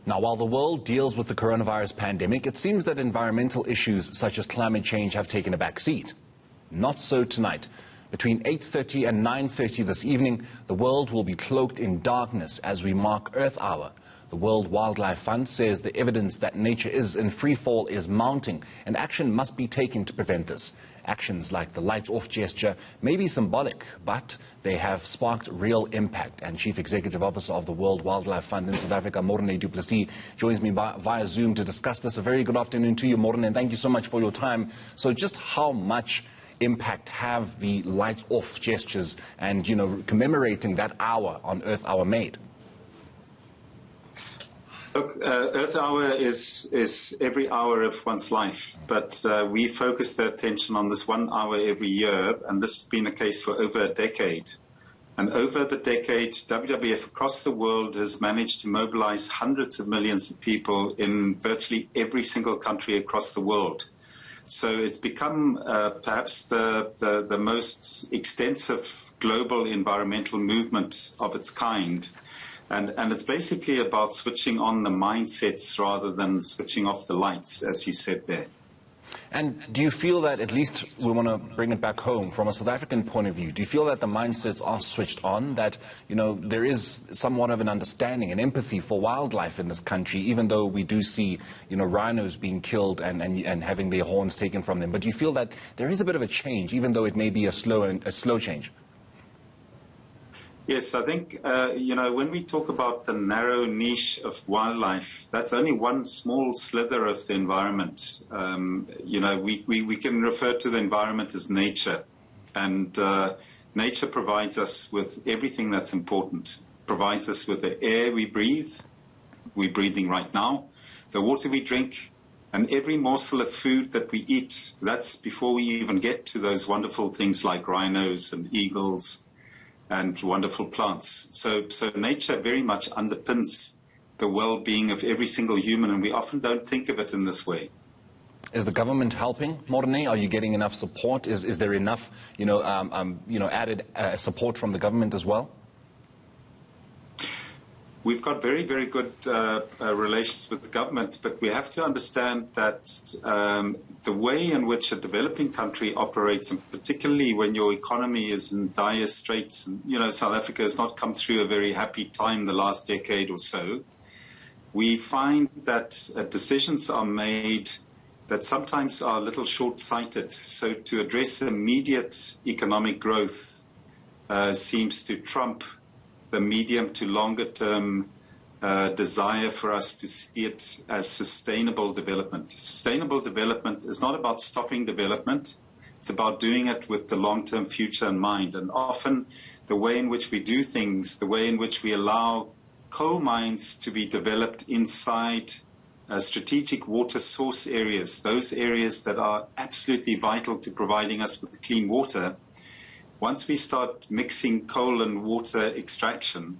Now, while the world deals with the coronavirus pandemic, it seems that environmental issues such as climate change have taken a back seat. Not so tonight. Between 8:30 and 9:30 this evening, the world will be cloaked in darkness as we mark Earth Hour. The World Wildlife Fund says the evidence that nature is in free fall is mounting, and action must be taken to prevent this. Actions like the lights-off gesture may be symbolic, but they have sparked real impact. And Chief Executive Officer of the World Wildlife Fund in South Africa, Morne du Plessis, joins me via Zoom to discuss this. A very good afternoon to you, Morne, and thank you so much for your time. So just how much impact have the lights-off gestures and, commemorating that hour on Earth Hour made? Look, Earth Hour is every hour of one's life, but we focus the attention on this 1 hour every year, and this has been the case for over a decade. And over the decade, WWF across the world has managed to mobilize hundreds of millions of people in virtually every single country across the world. So it's become perhaps the most extensive global environmental movement of its kind. And it's basically about switching on the mindsets rather than switching off the lights, as you said there. And do you feel that, at least we want to bring it back home, from a South African point of view, do you feel that the mindsets are switched on, that, there is somewhat of an understanding and empathy for wildlife in this country, even though we do see, rhinos being killed and having their horns taken from them? But do you feel that there is a bit of a change, even though it may be a slow change? Yes, I think, when we talk about the narrow niche of wildlife, that's only one small slither of the environment. We can refer to the environment as nature. And nature provides us with everything that's important. Provides us with the air we breathe, we're breathing right now, the water we drink, and every morsel of food that we eat. That's before we even get to those wonderful things like rhinos and eagles and wonderful plants. So nature very much underpins the well-being of every single human, and we often don't think of it in this way. Is the government helping, Morne? Are you getting enough support? Is there enough, added support from the government as well? We've got very, very good relations with the government, but we have to understand that the way in which a developing country operates, and particularly when your economy is in dire straits, and South Africa has not come through a very happy time the last decade or so, we find that decisions are made that sometimes are a little short-sighted. So to address immediate economic growth seems to trump the medium to longer term desire for us to see it as sustainable development. Sustainable development is not about stopping development. It's about doing it with the long-term future in mind. And often the way in which we do things, the way in which we allow coal mines to be developed inside strategic water source areas, those areas that are absolutely vital to providing us with clean water. Once we start mixing coal and water extraction,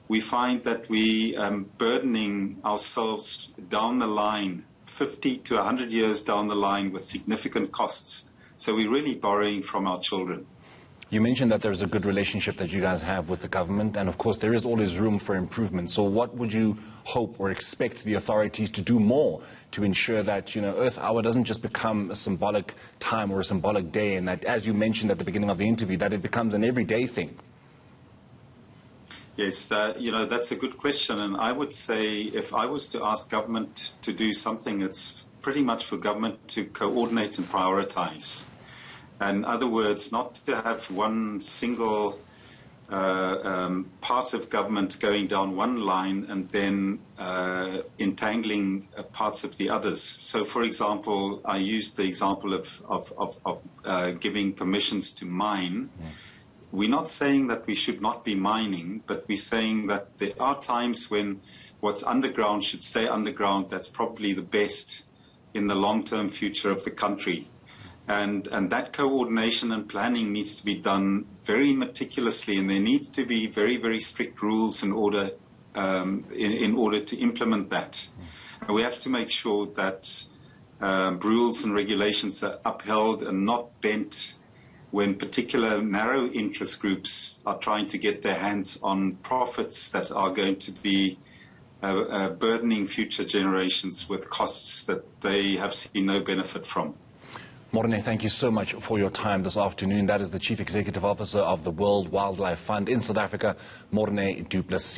we find that we burdening ourselves down the line, 50 to 100 years down the line, with significant costs. So we're really borrowing from our children. You mentioned that there's a good relationship that you guys have with the government, and of course there is always room for improvement. So what would you hope or expect the authorities to do more to ensure that, Earth Hour doesn't just become a symbolic time or a symbolic day, and that, as you mentioned at the beginning of the interview, that it becomes an everyday thing? Yes, that's a good question. And I would say if I was to ask government to do something, it's pretty much for government to coordinate and prioritize. In other words, not to have one single part of government going down one line and then entangling parts of the others. So, for example, I used the example of giving permissions to mine. We're not saying that we should not be mining, but we're saying that there are times when what's underground should stay underground. That's probably the best in the long-term future of the country. And that coordination and planning needs to be done very meticulously, and there needs to be very, very strict rules in order to implement that. And we have to make sure that rules and regulations are upheld and not bent when particular narrow interest groups are trying to get their hands on profits that are going to be burdening future generations with costs that they have seen no benefit from. Morne, thank you so much for your time this afternoon. That is the Chief Executive Officer of the World Wildlife Fund in South Africa, Morne du Plessis.